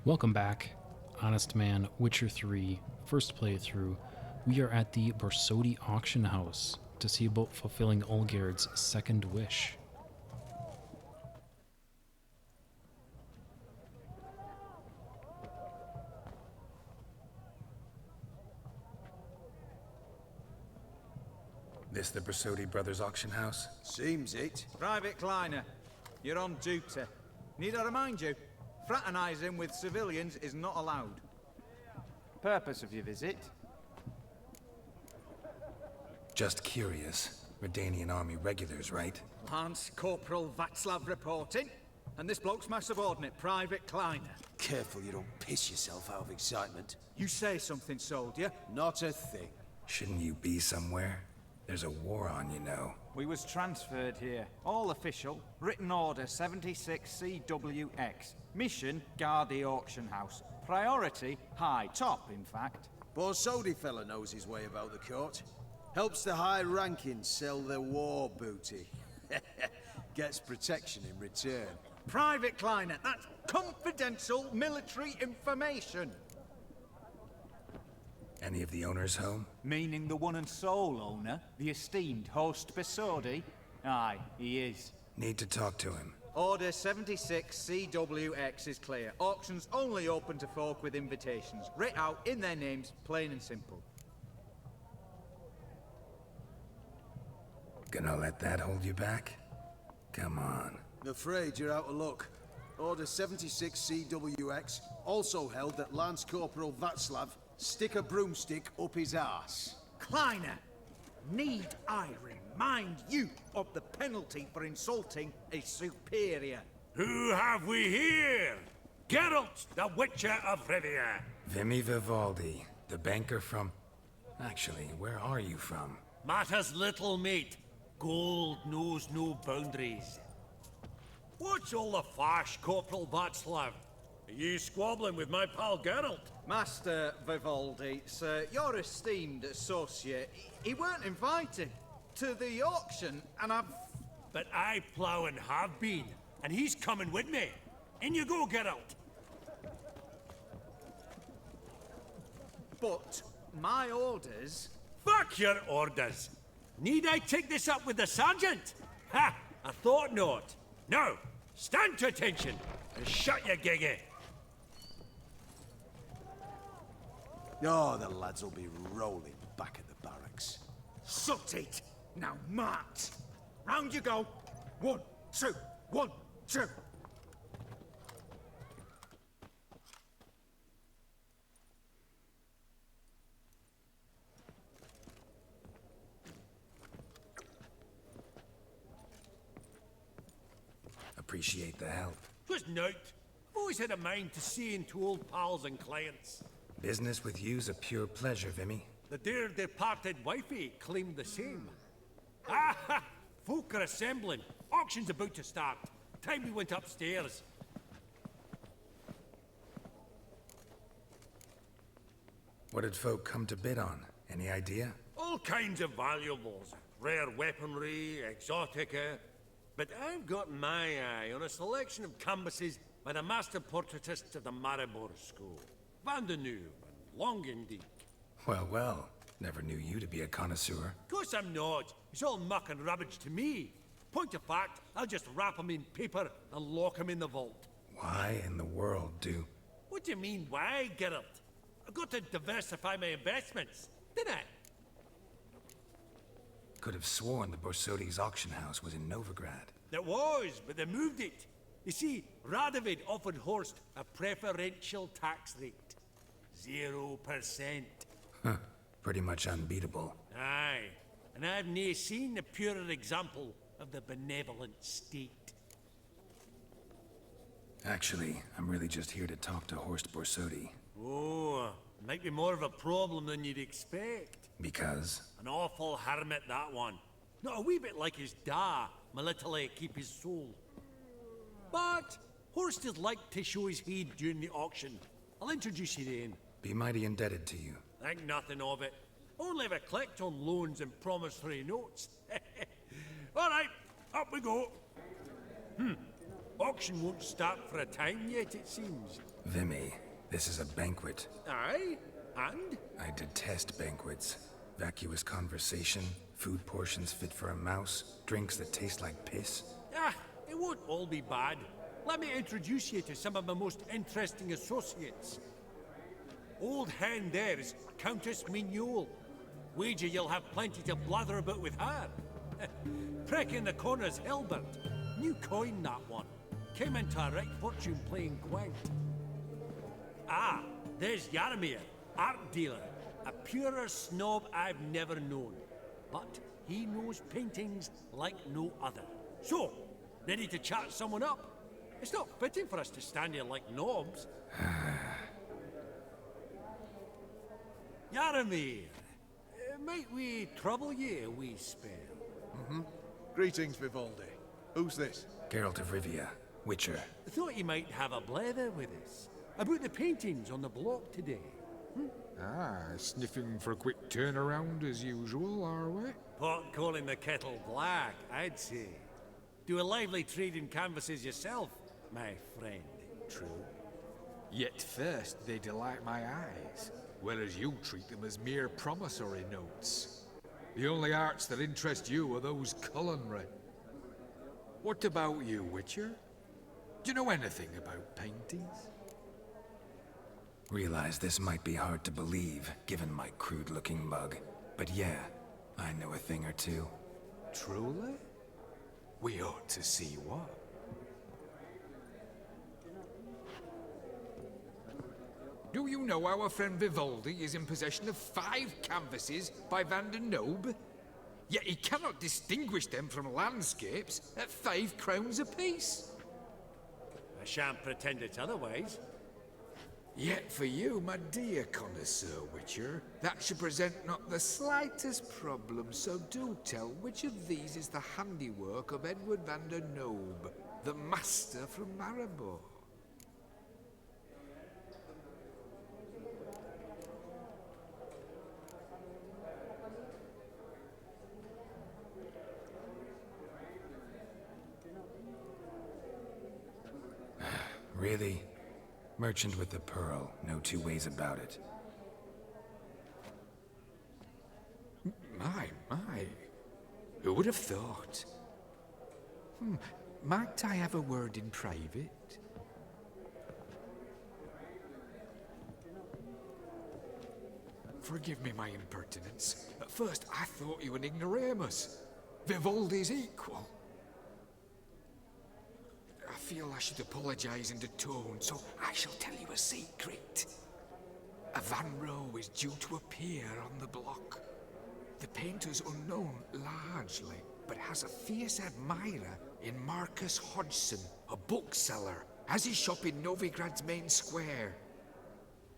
Welcome back, Honest Man, Witcher 3, first playthrough. We are at the Borsodi auction house to see about fulfilling Olgerd's second wish. This the Borsodi Brothers auction house? Seems it. Private Kleiner, you're on duty. Need I remind you, fraternizing with civilians is not allowed. Purpose of your visit? Just curious. Redanian army regulars, right? Lance Corporal Václav reporting, and this bloke's my subordinate, Private Kleiner. Careful you don't piss yourself out of excitement. You say something, soldier. Not a thing. Shouldn't you be somewhere? There's a war on, you know. We was transferred here. All official. Written order 76CWX. Mission, guard the auction house. Priority, high. Top, in fact. Borsodi fella knows his way about the court. Helps the high rankings sell their war booty. Gets protection in return. Private Kleiner, that's confidential military information. Any of the owners home? Meaning the one and sole owner, the esteemed Horst Borsodi? Aye, he is. Need to talk to him. Order 76CWX is clear. Auctions only open to folk with invitations. Writ out in their names, plain and simple. Gonna let that hold you back? Come on. Afraid you're out of luck. Order 76CWX also held that Lance Corporal Václav stick a broomstick up his arse. Kleiner, need I remind you of the penalty for insulting a superior? Who have we here? Geralt, the Witcher of Rivia. Vimy Vivaldi, the banker from... Actually, where are you from? Matters little, mate. Gold knows no boundaries. What's all the fash, Corporal Václav? Are you squabbling with my pal Geralt? Master Vivaldi, sir, your esteemed associate, he weren't invited to the auction, and I've... But I plough and have been, and he's coming with me. In you go, Geralt. But my orders... Fuck your orders. Need I take this up with the sergeant? Ha! I thought not. Now, stand to attention and shut your giggy. Oh, the lads will be rolling back at the barracks. Sut it! Now march! Round you go! 1, 2, 1, 2! Appreciate the help. Twas nout. I've always had a mind to see into old pals and clients. Business with you's a pure pleasure, Vimy. The dear departed wifey claimed the same. Ah ha! Folk are assembling. Auction's about to start. Time we went upstairs. What did folk come to bid on? Any idea? All kinds of valuables. Rare weaponry, exotica. But I've got my eye on a selection of canvases by the master portraitists of the Maribor School. Van de Nieuw and Longendijk. Well, well. Never knew you to be a connoisseur. Of course I'm not. It's all muck and rubbish to me. Point of fact, I'll just wrap 'em in paper and lock 'em in the vault. Why in the world do... What do you mean, why, Geralt? I've got to diversify my investments, didn't I? Could have sworn the Borsodi's auction house was in Novigrad. There was, but they moved it. You see, Radovid offered Horst a preferential tax rate. 0%. Huh. Pretty much unbeatable. Aye, and I've nae seen a purer example of the benevolent state. Actually, I'm really just here to talk to Horst Borsodi. Oh, might be more of a problem than you'd expect. Because? An awful hermit, that one. Not a wee bit like his da, military keep his soul. But Horst is like to show his head during the auction. I'll introduce you then. Be mighty indebted to you. Think nothing of it. Only ever collect on loans and promissory notes. All right, up we go. Auction won't start for a time yet, it seems. Vimy, this is a banquet. Aye? And? I detest banquets. Vacuous conversation, food portions fit for a mouse, drinks that taste like piss. Ah, it won't all be bad. Let me introduce you to some of my most interesting associates. Old hen there is Countess Mignole. Wager you'll have plenty to blather about with her. Prick in the corner's Hilbert. New coin, that one. Came into a right fortune playing quaint. Ah, there's Yarmir, art dealer. A purer snob I've never known. But he knows paintings like no other. So, ready to chat someone up? It's not fitting for us to stand here like knobs. Yarmir, might we trouble ye a wee spell? Greetings, Vivaldi. Who's this? Geralt of Rivia, Witcher. Thought you might have a blether with us. About the paintings on the block today. Ah, sniffing for a quick turnaround as usual, are we? Pot calling the kettle black, I'd say. Do a lively trade in canvases yourself, my friend. True. Yet first they delight my eyes, whereas you treat them as mere promissory notes. The only arts that interest you are those culinary. What about you, Witcher? Do you know anything about paintings? Realize this might be hard to believe, given my crude-looking mug. But yeah, I know a thing or two. Truly? We ought to see what. Do you know our friend Vivaldi is in possession of 5 canvases by Van der Nobe? Yet he cannot distinguish them from landscapes at 5 crowns apiece. I shan't pretend it's otherwise. Yet for you, my dear connoisseur Witcher, that should present not the slightest problem, so do tell which of these is the handiwork of Edward van der Nobe, the master from Maribor. Really? Merchant with the pearl, no two ways about it. My. Who would have thought? Might I have a word in private? Forgive me my impertinence. At first I thought you an ignoramus. Vivaldi's equal. I feel I should apologize in the tone, so I shall tell you a secret. A Van Rohe is due to appear on the block. The painter's unknown, largely, but has a fierce admirer in Marcus Hodgson, a bookseller, has his shop in Novigrad's main square.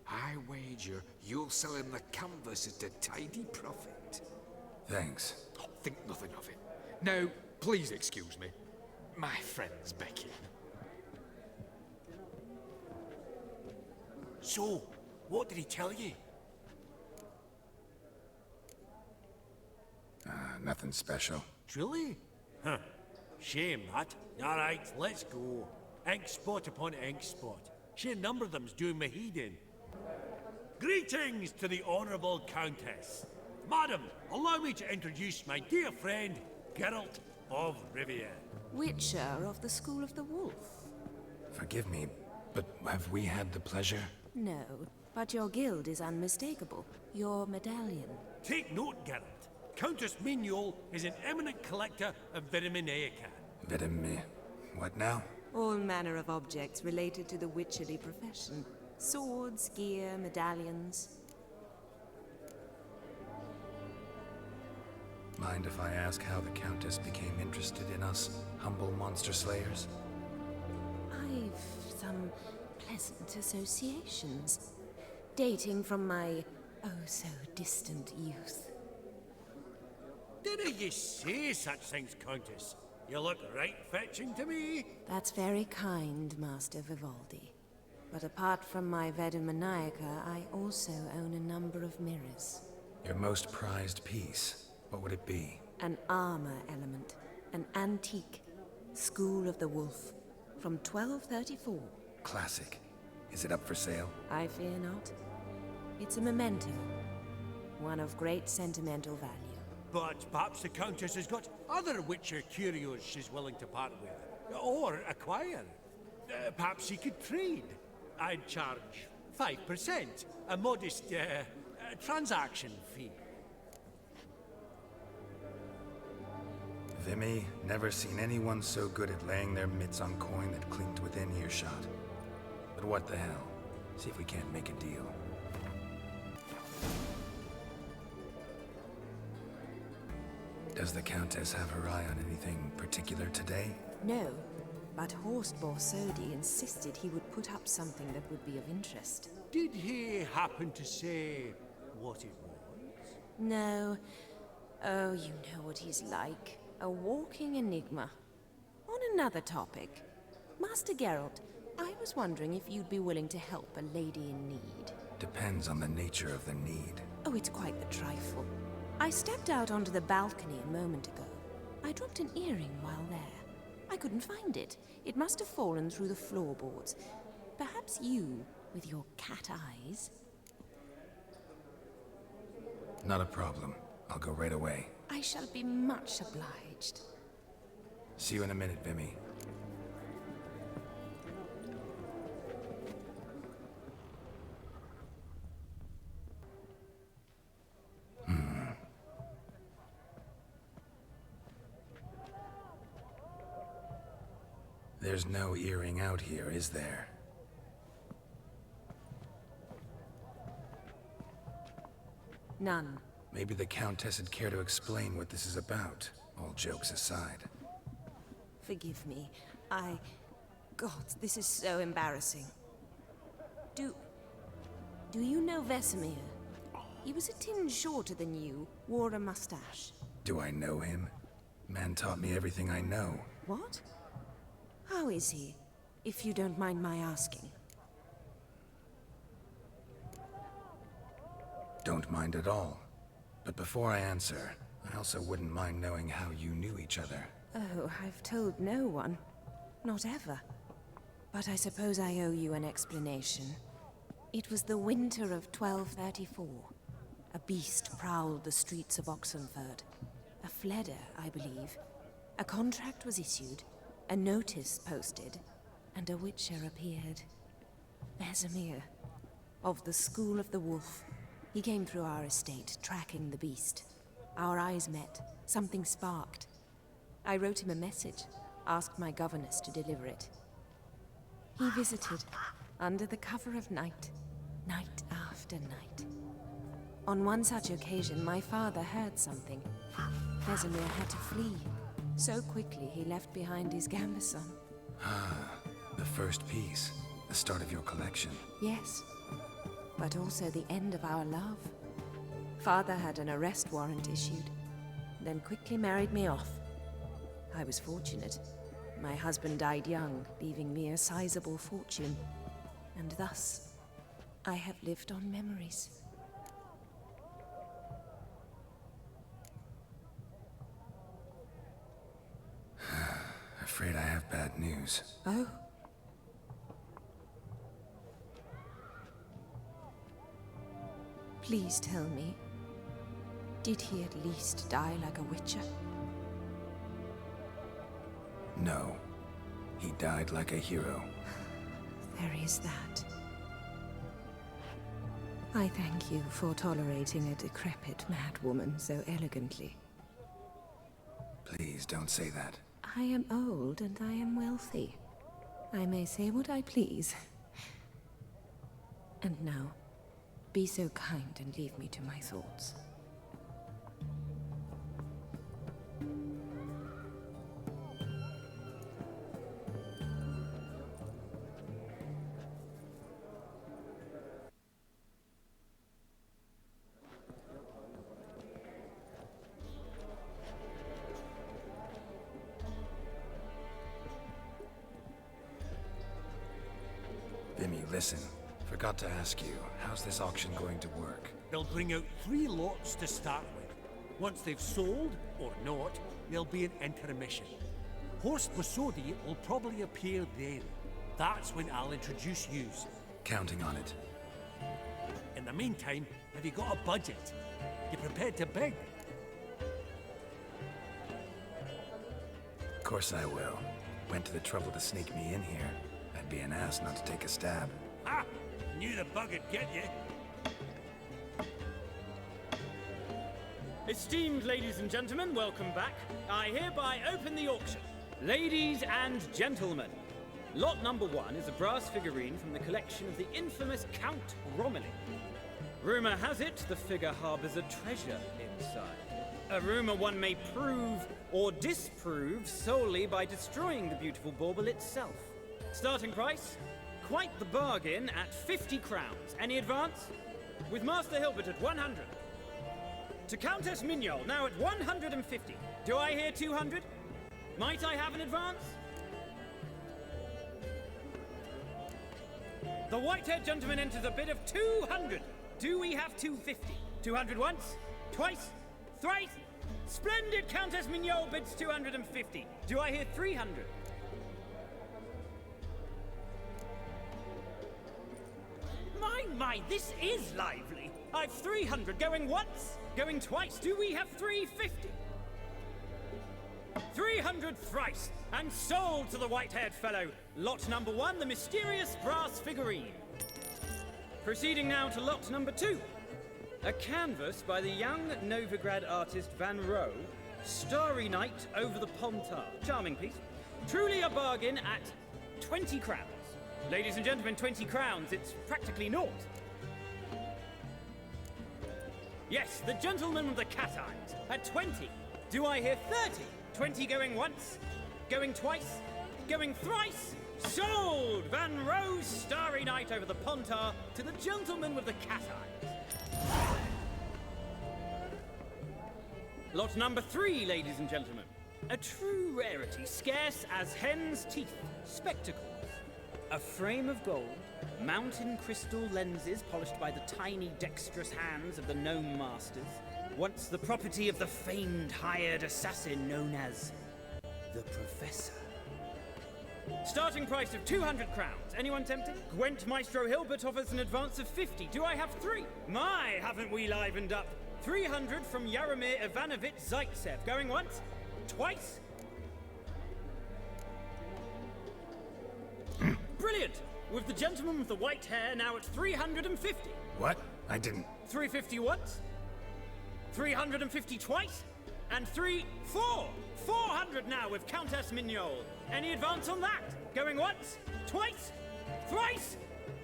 I wager you'll sell him the canvas at a tidy profit. Thanks. Oh, think nothing of it. Now, please excuse me. My friend's Becky. So, what did he tell you? Nothing special. Truly? Huh. Shame that. Alright, let's go. Ink spot upon ink spot. Sheer number of them's doing me heed in. Greetings to the Honourable Countess. Madam, allow me to introduce my dear friend, Geralt of Rivia. Witcher of the School of the Wolf. Forgive me, but have we had the pleasure? No, but your guild is unmistakable. Your medallion. Take note, Geralt. Countess Mignole is an eminent collector of Vitaminaica. What now? All manner of objects related to the witcherly profession. Swords, gear, medallions. Mind if I ask how the Countess became interested in us, humble monster slayers? I've some pleasant associations, dating from my oh-so-distant youth. Didn't you say such things, Countess? You look right fetching to me. That's very kind, Master Vivaldi. But apart from my Vedumaniaca, I also own a number of mirrors. Your most prized piece, what would it be? An armor element, an antique, School of the Wolf. from 1234. Classic. Is it up for sale? I fear not. It's a memento. One of great sentimental value. But perhaps the Countess has got other Witcher curios she's willing to part with. Or acquire. Perhaps he could trade. I'd charge 5%. A modest, transaction fee. Vimy, never seen anyone so good at laying their mitts on coin that clinked within earshot. But what the hell? See if we can't make a deal. Does the Countess have her eye on anything particular today? No, but Horst Borsodi insisted he would put up something that would be of interest. Did he happen to say what it was? No. Oh, you know what he's like. A walking enigma. On another topic, Master Geralt, I was wondering if you'd be willing to help a lady in need. Depends on the nature of the need. Oh, it's quite the trifle. I stepped out onto the balcony a moment ago. I dropped an earring while there. I couldn't find it. It must have fallen through the floorboards. Perhaps you, with your cat eyes... Not a problem. I'll go right away. I shall be much obliged. See you in a minute, Vimy. There's no earring out here, is there? None. Maybe the Countess would care to explain what this is about, all jokes aside. Forgive me. God, this is so embarrassing. Do you know Vesemir? He was a tinge shorter than you, wore a mustache. Do I know him? Man taught me everything I know. What? How is he, if you don't mind my asking? Don't mind at all. But before I answer, I also wouldn't mind knowing how you knew each other. Oh, I've told no one. Not ever. But I suppose I owe you an explanation. It was the winter of 1234. A beast prowled the streets of Oxenford. A fledder, I believe. A contract was issued, a notice posted, and a witcher appeared. Vesemir, of the School of the Wolf. He came through our estate, tracking the beast. Our eyes met. Something sparked. I wrote him a message, asked my governess to deliver it. He visited, under the cover of night, night after night. On one such occasion, my father heard something. Vesemir had to flee. So quickly, he left behind his gambeson. Ah, the first piece. The start of your collection. Yes, but also the end of our love. Father had an arrest warrant issued, then quickly married me off. I was fortunate. My husband died young, leaving me a sizable fortune. And thus, I have lived on memories. Afraid I have bad news. Oh? Please tell me, did he at least die like a witcher? No. He died like a hero. There is that. I thank you for tolerating a decrepit madwoman so elegantly. Please don't say that. I am old and I am wealthy. I may say what I please. And now, be so kind and leave me to my thoughts. Vimy, listen. Forgot to ask you, how's this auction going to work? They'll bring out 3 lots to start with. Once they've sold, or not, there'll be an intermission. Horst Borsodi will probably appear then. That's when I'll introduce yous. Counting on it. In the meantime, have you got a budget? You prepared to beg? Of course I will. Went to the trouble to sneak me in here. I'd be an ass not to take a stab. Ha! Knew the bug'd get you. Esteemed ladies and gentlemen, welcome back. I hereby open the auction. Ladies and gentlemen, lot number 1 is a brass figurine from the collection of the infamous Count Romilly. Rumor has it the figure harbors a treasure inside. A rumor one may prove or disprove solely by destroying the beautiful bauble itself. Starting price? Quite the bargain at 50 crowns. Any advance? With Master Hilbert at 100. To Countess Mignol, now at 150. Do I hear 200? Might I have an advance? The white-haired gentleman enters a bid of 200. Do we have 250? 200 once? Twice? Thrice? Splendid! Countess Mignol bids 250. Do I hear 300? My, this is lively. I've 300 going once, going twice. Do we have 350? 300 thrice, and sold to the white-haired fellow. Lot number 1, the mysterious brass figurine. Proceeding now to lot number 2. A canvas by the young Novigrad artist Van Rohe, Starry Night over the Pontar. Charming piece. Truly a bargain at 20 crowns. Ladies and gentlemen, 20 crowns, it's practically naught. Yes, the gentleman with the cat eyes at 20. Do I hear 30? 20 going once, going twice, going thrice. Sold! Van Rohe's Starry Night over the Pontar to the gentleman with the cat eyes. Lot number 3, ladies and gentlemen. A true rarity, scarce as hen's teeth. Spectacles. A frame of gold, mountain crystal lenses polished by the tiny dexterous hands of the gnome masters. Once the property of the famed hired assassin known as the Professor. Starting price of 200 crowns. Anyone tempted? Gwent Maestro Hilbert offers an advance of 50. Do I have 3? My, haven't we livened up? 300 from Yaromir Ivanovich Zaitsev. Going once? Twice? Brilliant! With the gentleman with the white hair now at 350. What? I didn't... 350 once? 350 twice? And 400 now with Countess Mignol. Any advance on that? Going once? Twice? Thrice?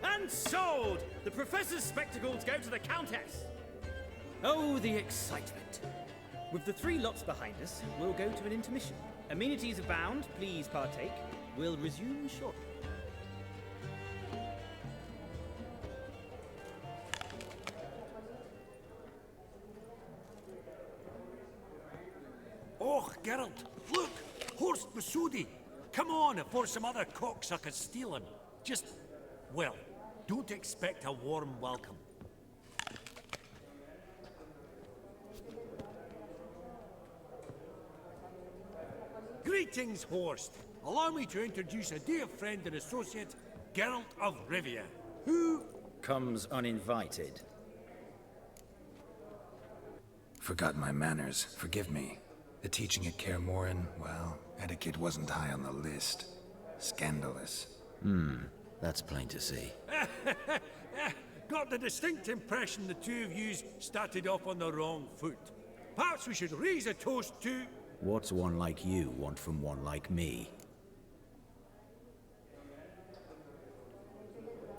And sold! The Professor's spectacles go to the Countess. Oh, the excitement. With the 3 lots behind us, we'll go to an intermission. Amenities abound, please partake. We'll resume shortly. Oh, Geralt, look! Horst Borsodi! Come on, before some other cocksuckers steal him. Just, well, don't expect a warm welcome. Greetings, Horst. Allow me to introduce a dear friend and associate, Geralt of Rivia, who... comes uninvited. Forgot my manners. Forgive me. The teaching at Kaer Morhen, well, etiquette wasn't high on the list. Scandalous. That's plain to see. Got the distinct impression the two of yous started off on the wrong foot. Perhaps we should raise a toast to... What's one like you want from one like me?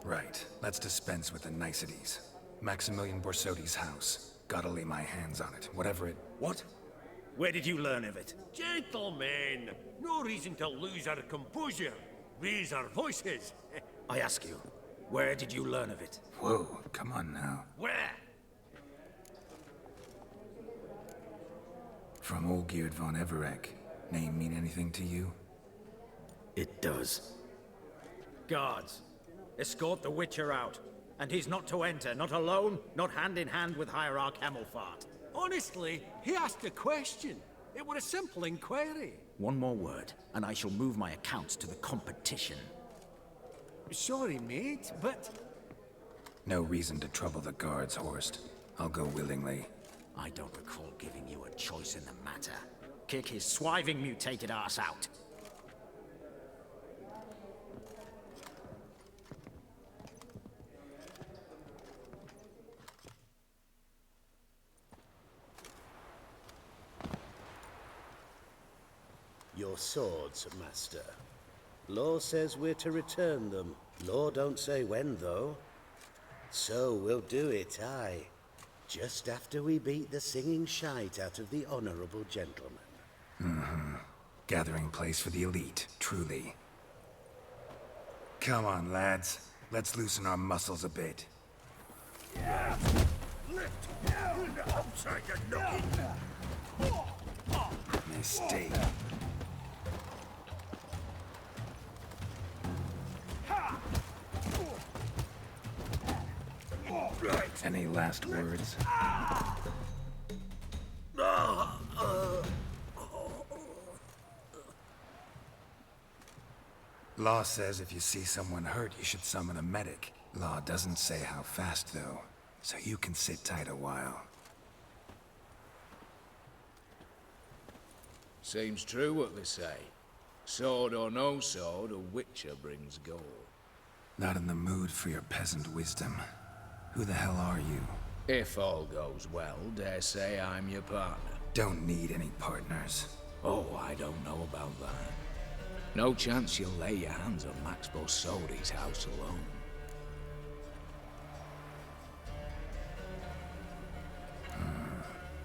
Right. Let's dispense with the niceties. Maximilian Borsodi's house. Gotta lay my hands on it, whatever it... What? Where did you learn of it? Gentlemen, no reason to lose our composure. Raise our voices. I ask you, where did you learn of it? Whoa, come on now. Where? From Olgierd von Everec. Name mean anything to you? It does. Guards, escort the Witcher out. And he's not to enter, not alone, not hand in hand with Hierarch Hemelfart. Honestly, he asked a question. It were a simple inquiry. One more word, and I shall move my accounts to the competition. Sorry, mate, but... No reason to trouble the guards, Horst. I'll go willingly. I don't recall giving you a choice in the matter. Kick his swiving mutated ass out. Your swords, Master. Law says we're to return them. Law don't say when, though. So we'll do it, aye. Just after we beat the singing shite out of the honorable gentleman. Mm-hmm. Gathering place for the elite, truly. Come on, lads. Let's loosen our muscles a bit. Yeah. Lift down! I'll take a knocking! Mistake. Any last words? Law says if you see someone hurt, you should summon a medic. Law doesn't say how fast, though, so you can sit tight a while. Seems true what they say. Sword or no sword, a witcher brings gold. Not in the mood for your peasant wisdom. Who the hell are you? If all goes well, dare say I'm your partner. Don't need any partners. Oh, I don't know about that. No chance you'll lay your hands on Max Borsodi's house alone.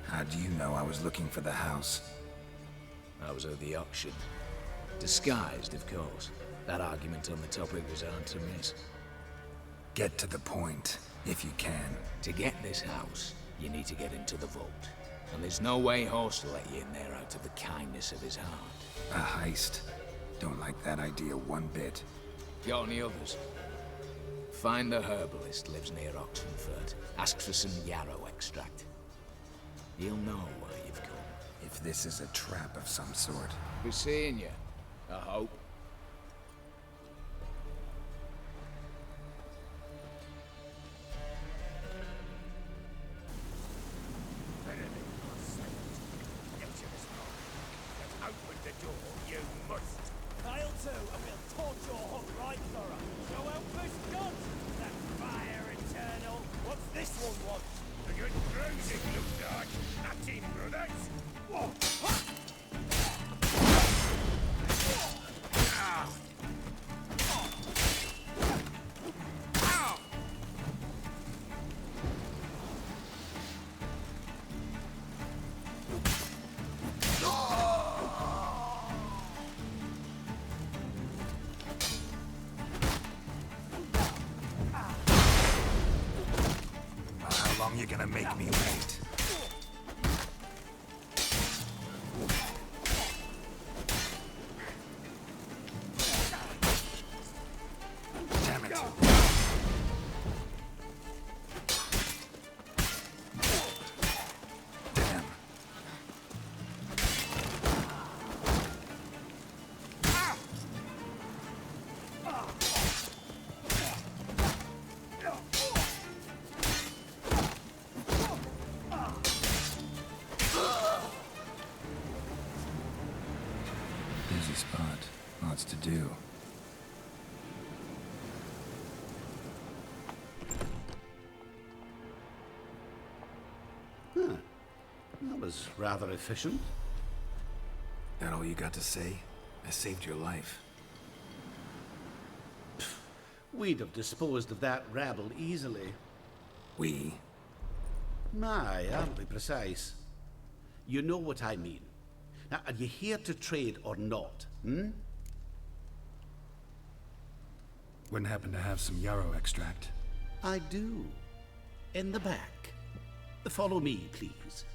How do you know I was looking for the house? I was at the auction. Disguised, of course. That argument on the topic was hard to miss. Get to the point, if you can. To get this house, you need to get into the vault. And there's no way Horst will let you in there out of the kindness of his heart. A heist. Don't like that idea one bit. Got any others? Find the herbalist lives near Oxenfurt. Ask for some yarrow extract. He'll know why you've come. If this is a trap of some sort. Be seeing you, I hope. Open the door, you must! I'll too, and we'll torch your hook right thorough. So help us God! That fire eternal! What's this one want? A good bruising, looks like. Not in, brothers! Whoa. How long you gonna make me wait? Damn it. Damn. Busy spot. Lots to do. That was rather efficient. That all you got to say? I saved your life. We'd have disposed of that rabble easily. We? Aye, aren't we precise? You know what I mean. Now, are you here to trade or not, hmm? Wouldn't happen to have some yarrow extract. I do. In the back. Follow me, please.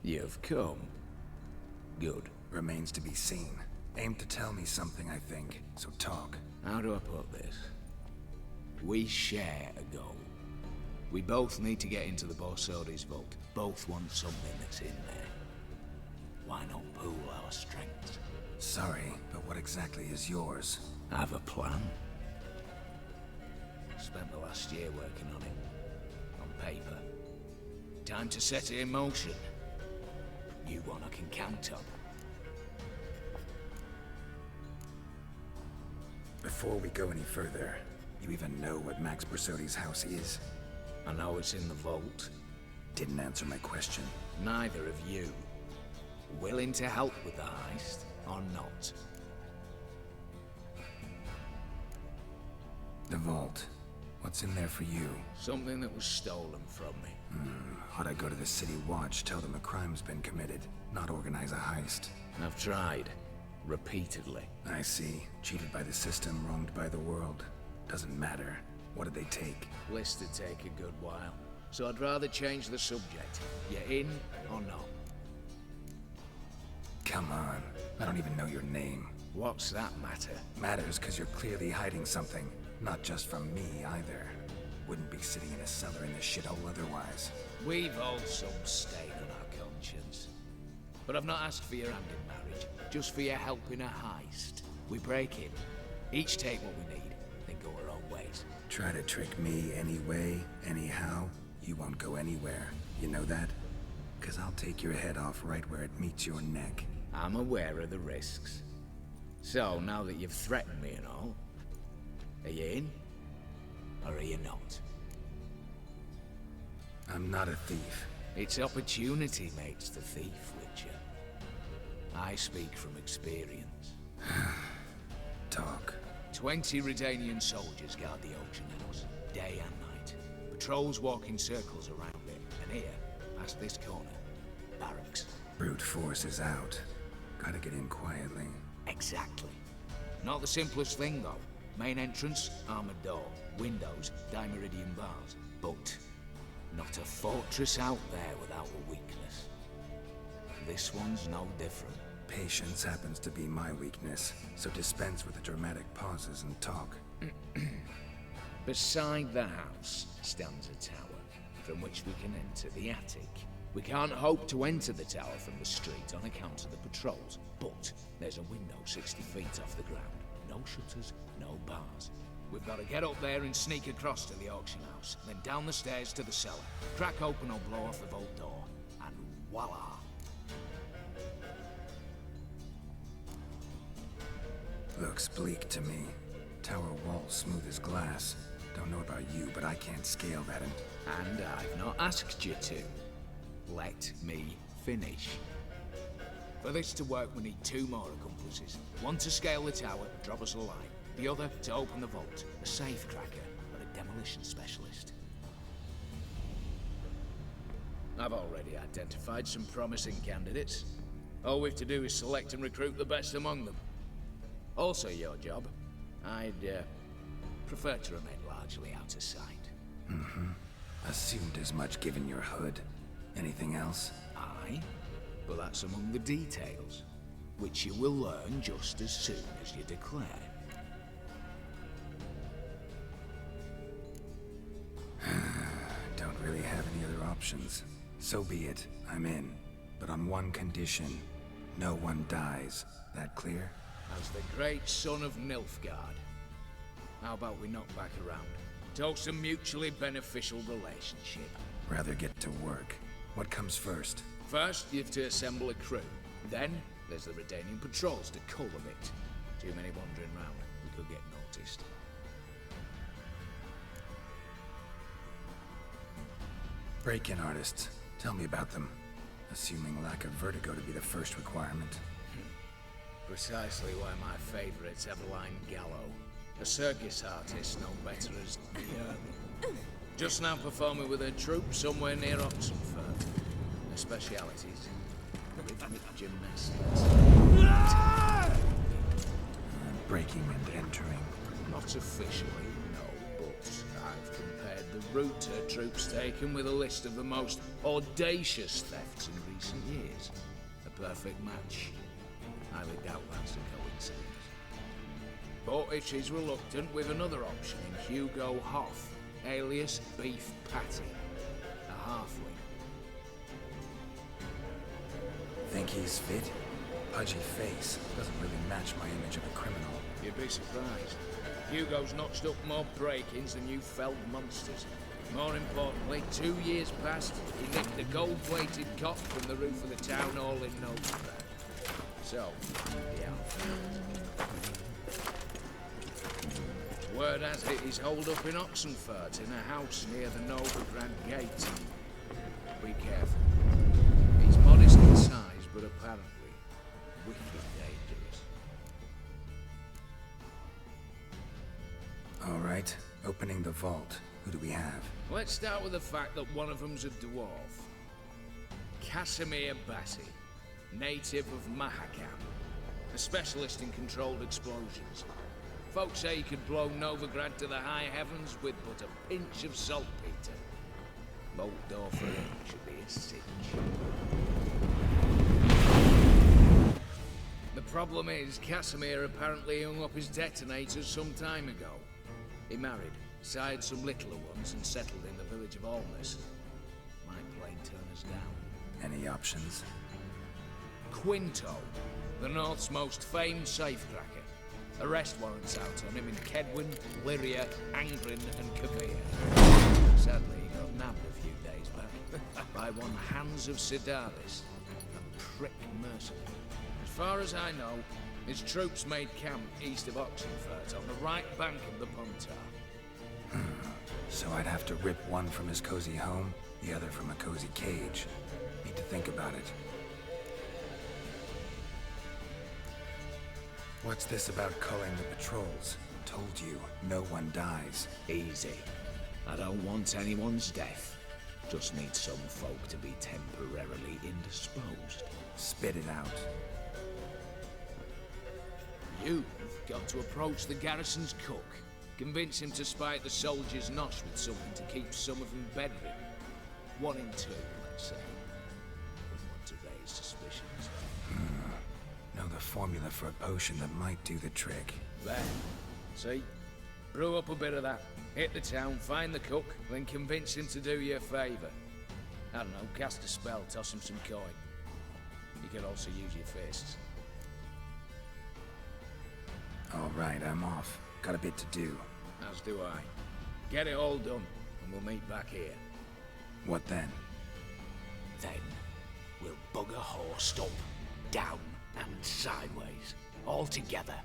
You've come. Good. Remains to be seen. Aimed to tell me something, I think. So talk. How do I put this? We share a goal. We both need to get into the Borsodi's vault. Both want something that's in there. Why not pool our strengths? Sorry, but what exactly is yours? I have a plan. Spent the last year working on it. On paper. Time to set it in motion. You one I can count on. Before we go any further, you even know what Max Borsodi's house is? I know it's in the vault. Didn't answer my question. Neither of you. Willing to help with the heist, or not? The vault. What's in there for you? Something that was stolen from me. Ought I go to the City Watch, tell them a crime's been committed, not organize a heist? I've tried. Repeatedly. I see. Cheated by the system, wronged by the world. Doesn't matter. What did they take? List to take a good while. So I'd rather change the subject. You in or not? Come on. I don't even know your name. What's that matter? Matters because you're clearly hiding something. Not just from me, either. Wouldn't be sitting in a cellar in this shithole otherwise. We've all some stain on our conscience. But I've not asked for your hand in marriage, just for your help in a heist. We break in, each take what we need, then go our own ways. Try to trick me anyway, anyhow, you won't go anywhere. You know that? Because I'll take your head off right where it meets your neck. I'm aware of the risks. So, now that you've threatened me and all, are you in? Or are you not? I'm not a thief. It's opportunity makes the thief, Witcher. I speak from experience. Talk. 20 Redanian soldiers guard the auction house, day and night. Patrols walk in circles around it, and here, past this corner, barracks. Brute force is out. Gotta get in quietly. Exactly. Not the simplest thing, though. Main entrance, armored door. Windows, dimeridian bars. But not a fortress out there without a weakness. This one's no different. Patience happens to be my weakness, so dispense with the dramatic pauses and talk. Beside the house stands a tower, from which we can enter the attic. We can't hope to enter the tower from the street on account of the patrols, but there's a window 60 feet off the ground. No shutters, no bars. We've got to get up there and sneak across to the auction house, then down the stairs to the cellar, crack open or blow off the vault door, and voila! Looks bleak to me. Tower wall smooth as glass. Don't know about you, but I can't scale that And I've not asked you to. Let me finish. For this to work, we need 2 more accomplices. One to scale the tower, drop us a line. The other to open the vault, a safe cracker, or a demolition specialist. I've already identified some promising candidates. All we've to do is select and recruit the best among them. Also your job. I'd prefer to remain largely out of sight. Assumed as much given your hood. Anything else? Aye, but that's among the details, which you will learn just as soon as you declare. Don't really have any other options. So be it. I'm in. But on one condition. No one dies. That clear? As the great son of Nilfgaard. How about we knock back around? Toast a mutually beneficial relationship. Rather get to work. What comes first? First, you have to assemble a crew. Then, there's the Redanian patrols to cull a bit. Too many wandering round. We could get noticed. Break-in artists. Tell me about them. Assuming lack of vertigo to be the first requirement. Precisely why my favourite's Eveline Gallo. A circus artist known better as Geralt. Just now performing with her troupe somewhere near Oxenford. Her specialities, rhythmic gymnastics. Breaking and entering. Not officially, no, but I've compared the route her troupe's taken with a list of the most audacious thefts in recent years. A perfect match. Highly doubt that's a coincidence. specimens. But if she's reluctant, with another option in Hugo Hoff, alias Beef Patty, a halfling. Think he's fit? Pudgy face doesn't really match my image of a criminal. You'd be surprised. Hugo's notched up more break-ins than you felled monsters. More importantly, 2 years past, he nicked a gold-plated cot from the roof of the town hall in Novigrad. So, yeah. Word has it he's holed up in Oxenfurt in a house near the Novigrad gate. Be careful. He's modest in size, but apparently wicked dangerous. All right, opening the vault. Who do we have? Let's start with the fact that one of them's a dwarf. Casimir Bassi, native of Mahakam, a specialist in controlled explosions. Folks say he could blow Novigrad to the high heavens with but a pinch of saltpeter. Bolt door for him should be a cinch. The problem is, Casimir apparently hung up his detonators some time ago. He married, sired some littler ones, and settled in the village of Alness. Might plain turn us down. Any options? Quinto, the North's most famed safecracker. Arrest warrants out on him in Kedwin, Lyria, Angrin, and Kavir. Sadly, he got nabbed a few days back by one Hans of Sidaris, a prick mercenary. As far as I know, his troops made camp east of Oxenfurt on the right bank of the Puntar. So I'd have to rip one from his cozy home, the other from a cozy cage. Need to think about it. What's this about culling the patrols? Told you, no one dies. Easy. I don't want anyone's death. Just need some folk to be temporarily indisposed. Spit it out. You've got to approach the garrison's cook. Convince him to spite the soldiers' nosh with something to keep some of them bedridden. 1 in 2, let's say. Wouldn't want to raise suspicions. Know the formula for a potion that might do the trick. There. See? Brew up a bit of that. Hit the town, find the cook, then convince him to do you a favour. I don't know, cast a spell, toss him some coin. You can also use your fists. All right, I'm off. Got a bit to do. As do I. Get it all done, and we'll meet back here. What then? Then, we'll bugger Horst up, down and sideways, all together.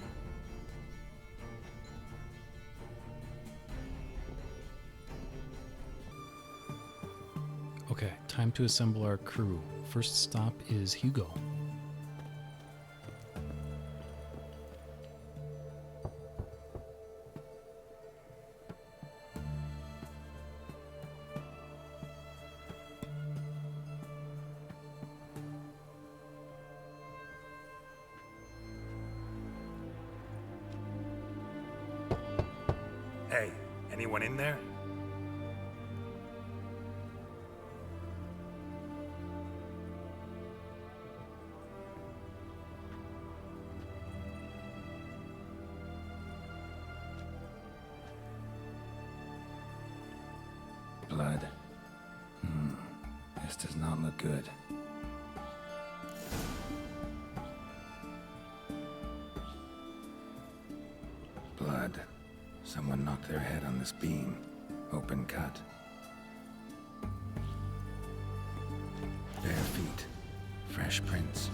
Okay, time to assemble our crew. First stop is Hugo. Hey, anyone in there? Blood. This does not look good. Blood. Someone knocked their head on this beam. Open cut. Bare feet. Fresh prints.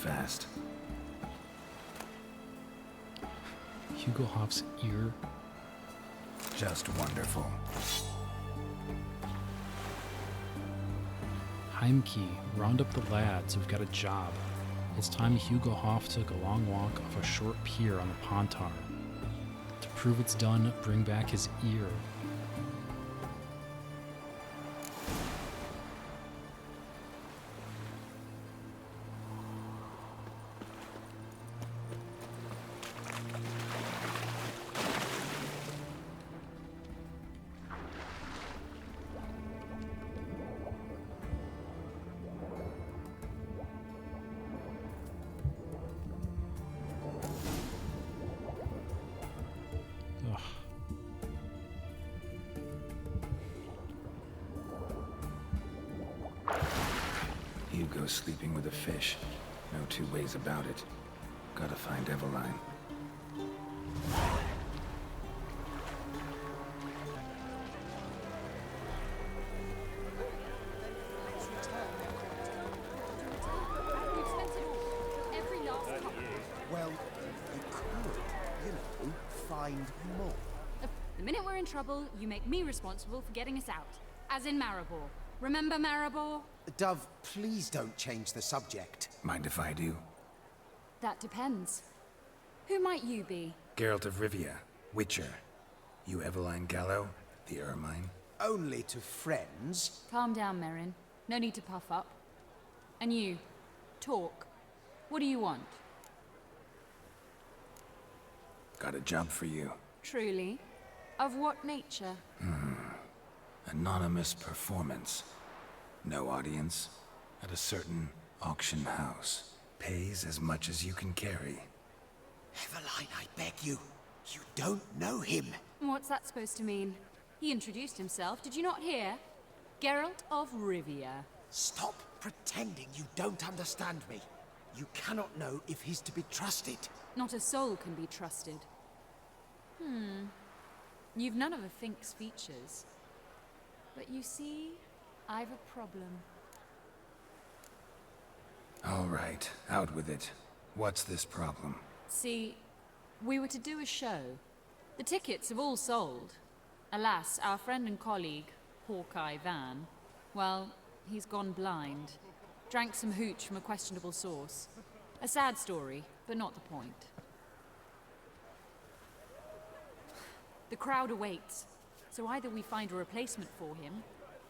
Fast. Hugo Hoff's ear. Just wonderful. Heimke, round up the lads who've got a job. It's time Hugo Hoff took a long walk off a short pier on the Pontar. To prove it's done, bring back his ear. Ugh. Hugo's sleeping with a fish. No two ways about it. Gotta find Eveline. Well, you could, find more. The minute we're in trouble, you make me responsible for getting us out. As in Maribor. Remember Maribor? Dove, please don't change the subject. Mind if I do? That depends. Who might you be? Geralt of Rivia, Witcher. You Eveline Gallo, the Ermine? Only to friends. Calm down, Merrin. No need to puff up. And you, talk. What do you want? Got a job for you. Truly? Of what nature? Anonymous performance. No audience. At a certain auction house. Pays as much as you can carry. Eveline, I beg you. You don't know him. What's that supposed to mean? He introduced himself, did you not hear? Geralt of Rivia. Stop pretending you don't understand me. You cannot know if he's to be trusted. Not a soul can be trusted. You've none of a Fink's features. But you see, I've a problem. All right, out with it. What's this problem? See, we were to do a show. The tickets have all sold. Alas, our friend and colleague, Hawkeye Van, well, he's gone blind. Drank some hooch from a questionable source. A sad story, but not the point. The crowd awaits, so either we find a replacement for him,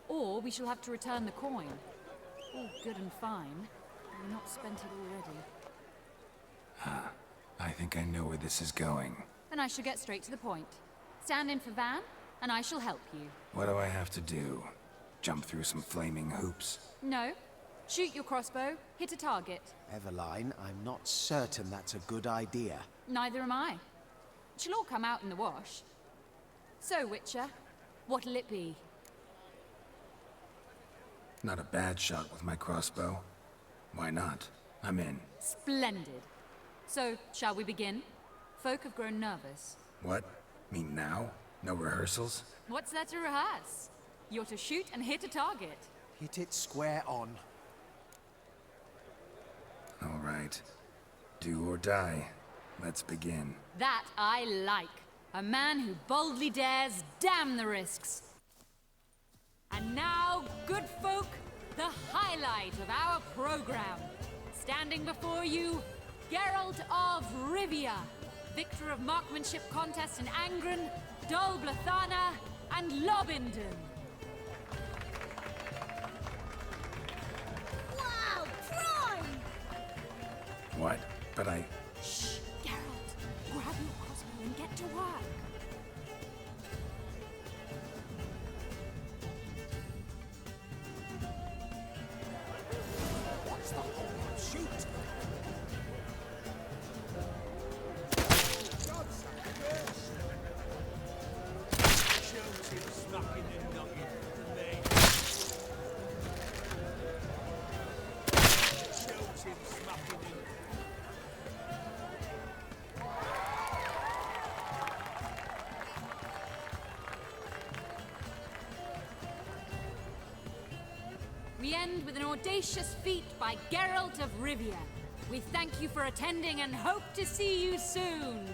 or we shall have to return the coin. All good and fine, but we've not spent it already. I think I know where this is going. Then I shall get straight to the point. Stand in for Van, and I shall help you. What do I have to do? Jump through some flaming hoops? No. Shoot your crossbow, hit a target. Eveline, I'm not certain that's a good idea. Neither am I. It shall all come out in the wash. So, Witcher, what'll it be? Not a bad shot with my crossbow. Why not? I'm in. Splendid. So, shall we begin? Folk have grown nervous. What? Mean now? No rehearsals? What's there to rehearse? You're to shoot and hit a target. Hit it square on. All right. Do or die. Let's begin. That I like. A man who boldly dares, damn the risks. And now, good folk, the highlight of our program. Standing before you, Geralt of Rivia, victor of marksmanship contests in Angren, Dol Blathana, and Lobindon. Wow, prime! What? But I... Shh, Geralt. Grab your crossbow and get to work. What's the whole shoot? We end with an audacious feat by Geralt of Rivia. We thank you for attending and hope to see you soon.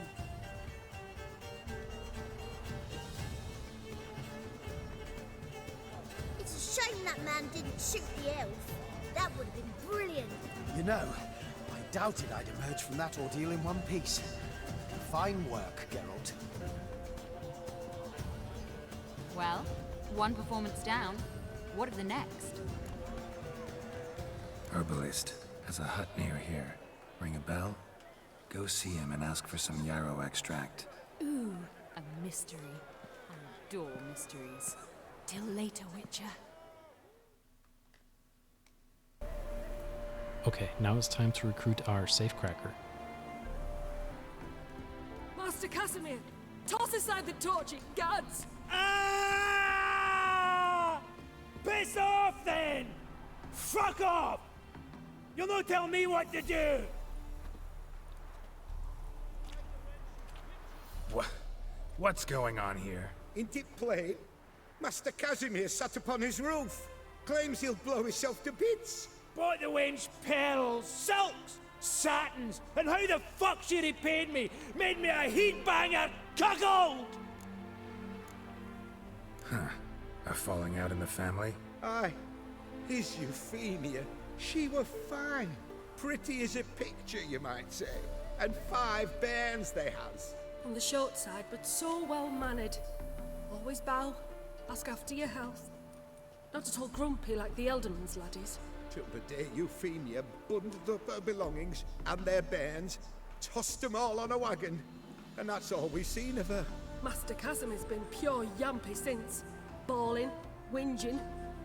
shame that man didn't shoot the elf. That would have been brilliant. You know, I doubted I'd emerge from that ordeal in one piece. Fine work, Geralt. Well, one performance down. What of the next? Herbalist has a hut near here. Ring a bell? Go see him and ask for some yarrow extract. Ooh, a mystery. I adore mysteries. Till later, Witcher. Okay, now it's time to recruit our safecracker. Master Casimir, toss aside the torch, it guards! Ah! Piss off then! Fuck off! You'll not tell me what to do! What's going on here? Ain't it plain? Master Casimir sat upon his roof. Claims he'll blow himself to bits. Bought the wench pearls, silks, satins, and how the fuck she repaid me? Made me a heat banger cuckold! Huh. A falling out in the family? Aye. His Euphemia, she were fine. Pretty as a picture, you might say. And 5 bairns they has. On the short side, but so well mannered. Always bow, ask after your health. Not at all grumpy like the Elderman's laddies. Till the day Euphemia bundled up her belongings and their bairns, tossed them all on a wagon. And that's all we've seen of her. Master Casimir's been pure yampy since. Bawling, whinging,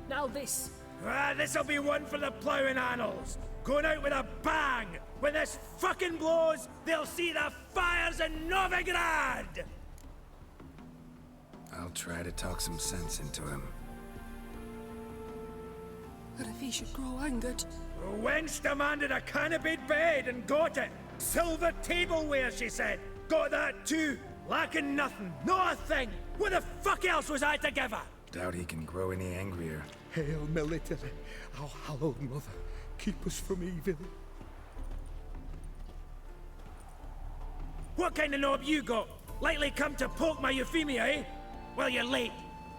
now this. Ah, this'll be one for the ploughing annals. Going out with a bang! When this fucking blows, they'll see the fires in Novigrad! I'll try to talk some sense into him. But if he should grow angered... The wench demanded a canopied bed and got it. Silver tableware, she said. Got that too. Lacking nothing. Not a thing. What the fuck else was I to give her? Doubt he can grow any angrier. Hail military, our hallowed mother, keep us from evil. What kind of knob you got? Likely come to poke my Euphemia, eh? Well, you're late.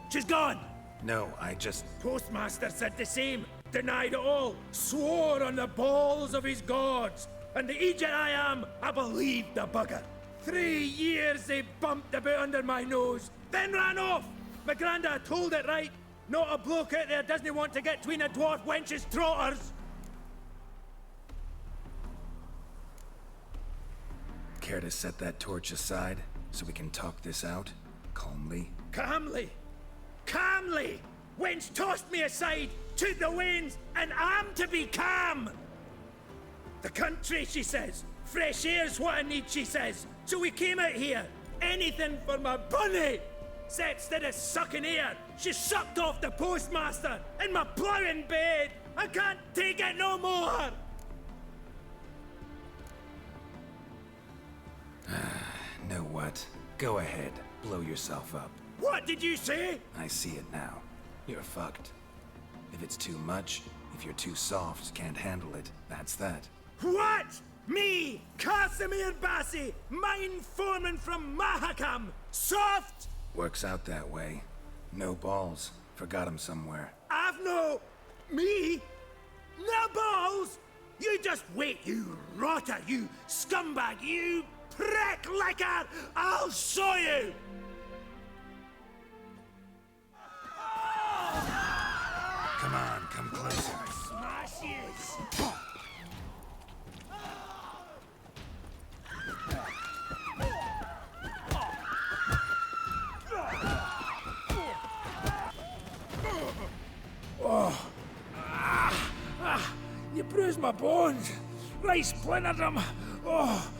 She's gone. No, I just... Postmaster said the same. Denied it all. Swore on the balls of his gods. And the Egypt I am, I believed the bugger. 3 years they bumped about under my nose, then ran off. My granda told it right. Not a bloke out there doesn't want to get between a dwarf wench's trotters. Care to set that torch aside so we can talk this out? Calmly? Calmly? Calmly! Wench tossed me aside, took the reins, and I'm to be calm! The country, she says. Fresh air's what I need, she says. So we came out here. Anything for my bunny! Said instead of sucking air, she sucked off the postmaster in my ploughing bed! I can't take it no more! Know what? Go ahead. Blow yourself up. What did you say? I see it now. You're fucked. If it's too much, if you're too soft, can't handle it, that's that. What? Me, Casimir Bassi, mine foreman from Mahakam, soft? Works out that way. No balls. Forgot 'em somewhere. I've no... Me? No balls? You just wait, you rotter, you scumbag, you prick licker! I'll show you! Come on, come closer. Smash yes! Oh. You bruised my bones. Right splintered them. Oh.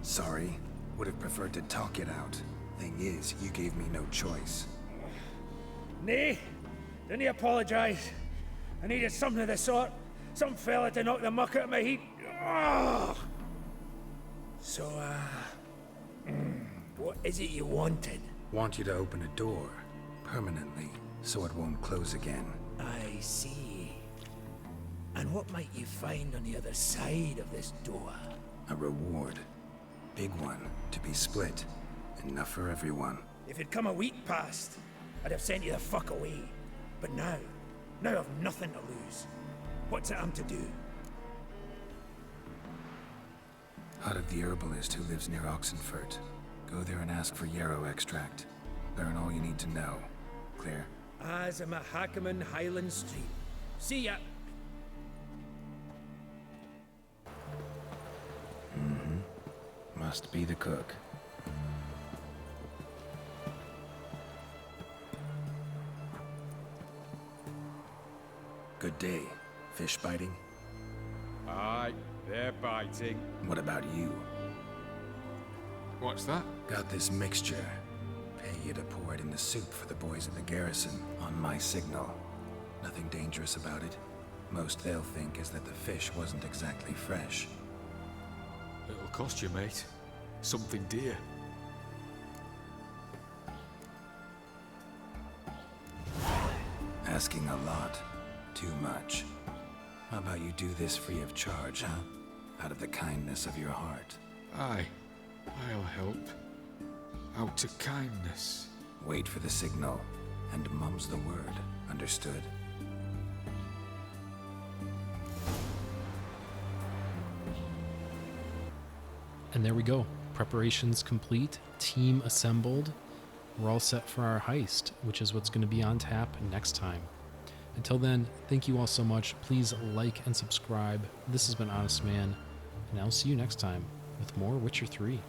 Sorry. Would have preferred to talk it out. Thing is, you gave me no choice. Nay, didn't he apologise? I needed something of the sort. Some fella to knock the muck out of my heat. Oh. So, what is it you wanted? Want you to open a door. Permanently. So it won't close again. I see. And what might you find on the other side of this door? A reward. Big one. To be split. Enough for everyone. If it'd come a week past, I'd have sent you the fuck away. But now I've nothing to lose. What's it I'm to do? Hut the herbalist who lives near Oxenfurt. Go there and ask for yarrow extract. Learn all you need to know. Clear? As I'm a Hackerman Highland Street. See ya! Must be the cook. Good day. Fish biting? Aye, they're biting. What about you? What's that? Got this mixture. Pay you to pour it in the soup for the boys at the garrison, on my signal. Nothing dangerous about it. Most they'll think is that the fish wasn't exactly fresh. It'll cost you, mate. Something dear. Asking a lot. Too much. How about you do this free of charge, huh? Out of the kindness of your heart. Aye, I'll help. Out of kindness. Wait for the signal, and mum's the word. Understood? And there we go. Preparations complete. Team assembled. We're all set for our heist, which is what's going to be on tap next time. Until then, thank you all so much. Please like and subscribe. This has been Honestman, and I'll see you next time with more Witcher 3.